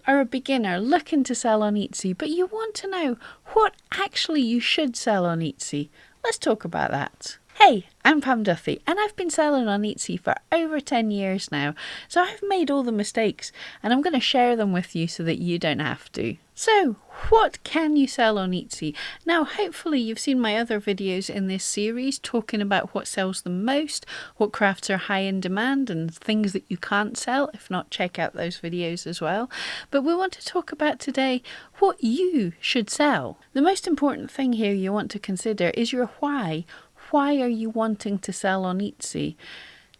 are a beginner looking to sell on Etsy, but you want to know what actually you should sell on Etsy, let's talk about that. Hey, I'm Pam Duthie, and I've been selling on Etsy for over 10 years now, so I've made all the mistakes, and I'm going to share them with you so that you don't have to. So, what can you sell on Etsy? Now, hopefully you've seen my other videos in this series talking about what sells the most, what crafts are high in demand, and things that you can't sell. If not, check out those videos as well. But we want to talk about today what you should sell. The most important thing here you want to consider is your why. Why are you wanting to sell on Etsy?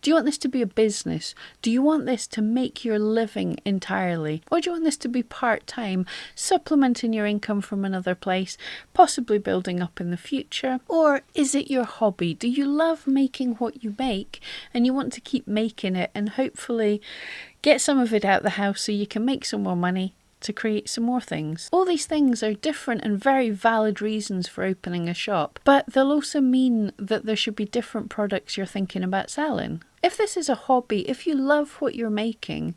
Do you want this to be a business? Do you want this to make your living entirely? Or do you want this to be part-time, supplementing your income from another place, possibly building up in the future? Or is it your hobby? Do you love making what you make and you want to keep making it and hopefully get some of it out the house so you can make some more money to create some more things? All these things are different and very valid reasons for opening a shop, but they'll also mean that there should be different products you're thinking about selling. If this is a hobby, if you love what you're making,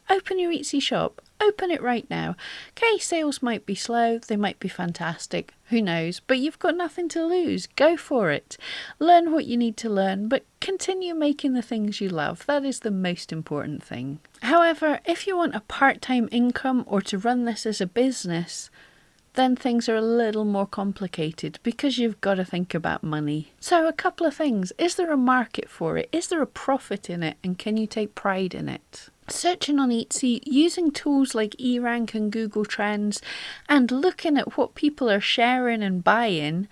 open your Etsy shop. Open it right now. Okay, sales might be slow, they might be fantastic, who knows, but you've got nothing to lose. Go for it. Learn what you need to learn, but continue making the things you love. That is the most important thing. However, if you want a part-time income or to run this as a business, then things are a little more complicated because you've got to think about money. So a couple of things. Is there a market for it? Is there a profit in it? And can you take pride in it? Searching on Etsy, using tools like eRank and Google Trends, and looking at what people are sharing and buying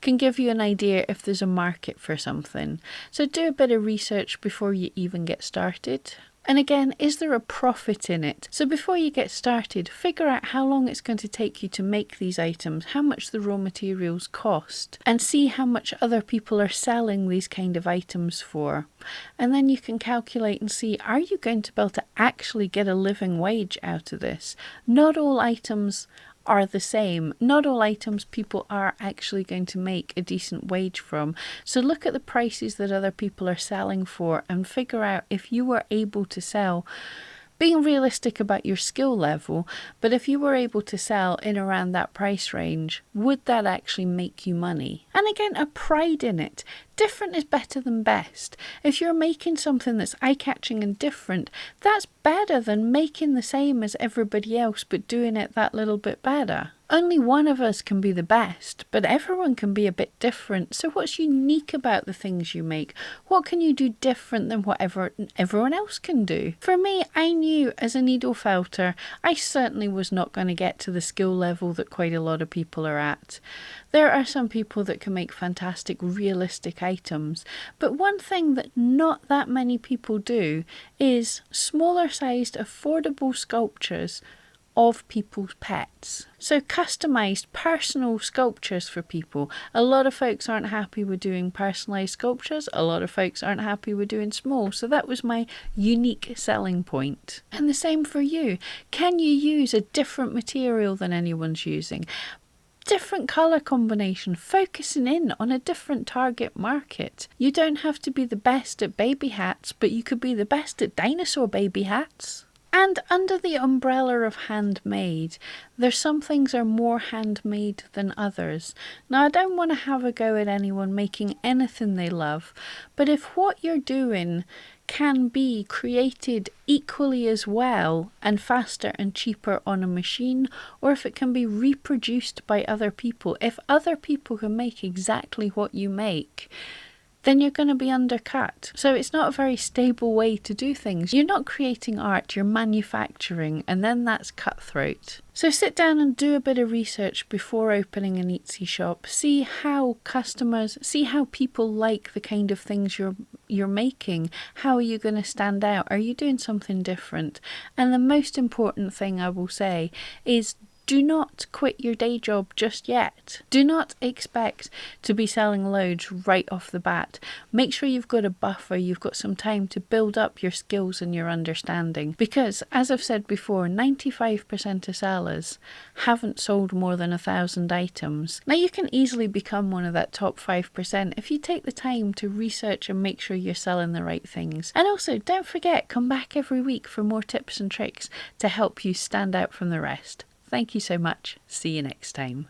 can give you an idea if there's a market for something. So do a bit of research before you even get started. And again, is there a profit in it? So before you get started, figure out how long it's going to take you to make these items, how much the raw materials cost, and see how much other people are selling these kind of items for. And then you can calculate and see, are you going to be able to actually get a living wage out of this? Not all items are the same. Not all items people are actually going to make a decent wage from. So look at the prices that other people are selling for and figure out if you were able to sell, being realistic about your skill level, but if you were able to sell in around that price range, would that actually make you money? And again, a pride in it. Different is better than best. If you're making something that's eye-catching and different, that's better than making the same as everybody else but doing it that little bit better. Only one of us can be the best, but everyone can be a bit different. So what's unique about the things you make? What can you do different than what everyone else can do? For me, I knew as a needle felter, I certainly was not going to get to the skill level that quite a lot of people are at. There are some people that can make fantastic, realistic items, but one thing that not that many people do is smaller sized, affordable sculptures of people's pets. So customised personal sculptures for people. A lot of folks aren't happy with doing personalised sculptures. A lot of folks aren't happy with doing small. So that was my unique selling point. And the same for you. Can you use a different material than anyone's using? Different colour combination, focusing in on a different target market. You don't have to be the best at baby hats, but you could be the best at dinosaur baby hats. And under the umbrella of handmade, there's some things are more handmade than others. Now, I don't want to have a go at anyone making anything they love, but if what you're doing can be created equally as well and faster and cheaper on a machine, or if it can be reproduced by other people, if other people can make exactly what you make, then you're going to be undercut. So it's not a very stable way to do things. You're not creating art, you're manufacturing, and then that's cutthroat. So sit down and do a bit of research before opening an Etsy shop. See how customers, see how people like the kind of things you're making. How are you going to stand out? Are you doing something different? And the most important thing I will say is do not quit your day job just yet. Do not expect to be selling loads right off the bat. Make sure you've got a buffer, you've got some time to build up your skills and your understanding. Because, as I've said before, 95% of sellers haven't sold more than 1,000 items. Now, you can easily become one of that top 5% if you take the time to research and make sure you're selling the right things. And also, don't forget, come back every week for more tips and tricks to help you stand out from the rest. Thank you so much. See you next time.